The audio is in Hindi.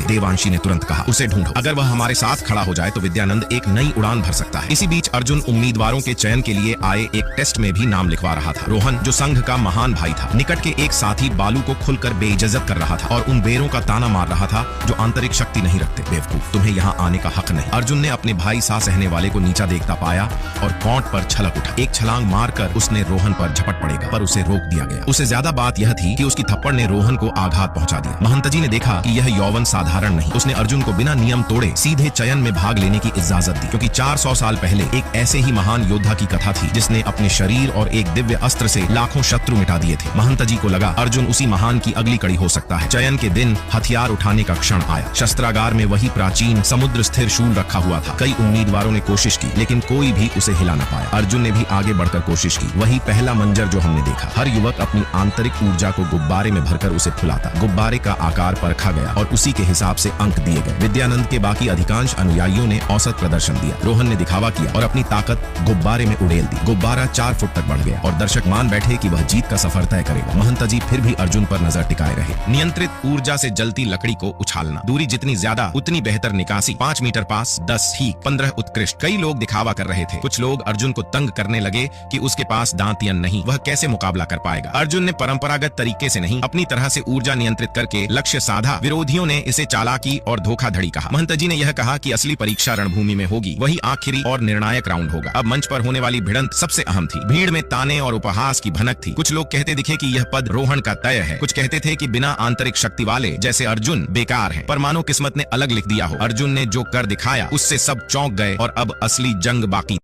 देवांशी ने तुरंत कहा, उसे ढूंढो, अगर वह हमारे साथ खड़ा हो जाए तो विद्यानंद एक नई उड़ान भर सकता है। इसी बीच अर्जुन उम्मीदवारों के चयन के लिए आए एक टेस्ट में भी नाम लिखवा रहा था। रोहन, जो संघ का महान भाई था, निकट के एक साथी बालू को खुलकर बेइज्जत कर रहा था और उन बेरों का ताना मार रहा था जो आंतरिक शक्ति नहीं रखते। बेवकूफ, तुम्हें यहाँ आने का हक नहीं। अर्जुन ने अपने भाई सा सहने वाले को नीचा देखता पाया और कौंट पर छलक उठा। एक छलांग मारकर उसने रोहन पर झपट पड़ेगा, पर उसे रोक दिया गया। उससे ज्यादा बात यह थी कि उसकी थप्पड़ ने रोहन को आघात पहुंचा दिया। महंत जी ने देखा कि यह यौवन साधारण नहीं। उसने अर्जुन को बिना नियम तोड़े सीधे चयन में भाग लेने की इजाजत दी, क्योंकि 400 साल पहले एक ऐसे ही महान योद्धा की कथा थी जिसने अपने शरीर और एक दिव्य अस्त्र से लाखों शत्रु मिटा दिए थे। महंत जी को लगा अर्जुन उसी महान की अगली कड़ी हो सकता है। चयन के दिन हथियार उठाने का क्षण आया। शस्त्रागार में वही प्राचीन समुद्र स्थिर शूल रखा हुआ था। कई उम्मीदवारों ने कोशिश की, लेकिन कोई भी उसे हिला न पाया। अर्जुन ने भी आगे बढ़कर कोशिश की। वही पहला मंजर जो हमने देखा। हर युवक अपनी आंतरिक ऊर्जा को गुब्बारे में भरकर उसे फुलाता। गुब्बारे का आकार परखा गया और उसी के हिसाब से अंक दिए गए। विद्यानंद के बाकी अधिकांश अनुयायियों ने औसत प्रदर्शन दिया। रोहन ने दिखावा किया और अपनी ताकत गुब्बारे में उड़ेल दी। गुब्बारा 4 फुट तक बढ़ गया और दर्शक मान बैठे कि वह जीत का सफर तय करेगा। महंत जी फिर भी अर्जुन पर नजर टिकाए रहे। नियंत्रित ऊर्जा से जलती लकड़ी को उछालना, दूरी जितनी ज्यादा उतनी बेहतर निकासी। 5 मीटर पास, 10 ठीक, 15 उत्कृष्ट। कई लोग दिखावा कर रहे थे। कुछ लोग अर्जुन को तंग करने लगे कि उसके पास दांतियन नहीं, वह कैसे मुकाबला कर पाएगा। अर्जुन ने परंपरागत तरीके से नहीं, अपनी तरह से ऊर्जा नियंत्रित करके लक्ष्य साधा। विरोधियों ने इसे चालाकी और धोखाधड़ी कहा। महंत जी ने यह कहा कि असली परीक्षा रणभूमि में होगी, वही आखिरी और निर्णायक राउंड होगा। अब मंच पर होने वाली भिड़ंत सबसे अहम थी। भीड़ में ताने और उपहास की भनक थी। कुछ लोग कहते दिखे कि यह पद रोहन का तय है। कुछ कहते थे कि बिना आंतरिक शक्ति वाले जैसे अर्जुन बेकार है। पर मानो किस्मत ने अलग लिख दिया हो। अर्जुन ने जो कर दिखाया उससे सब चौंक गए और अब असली जंग बाकी।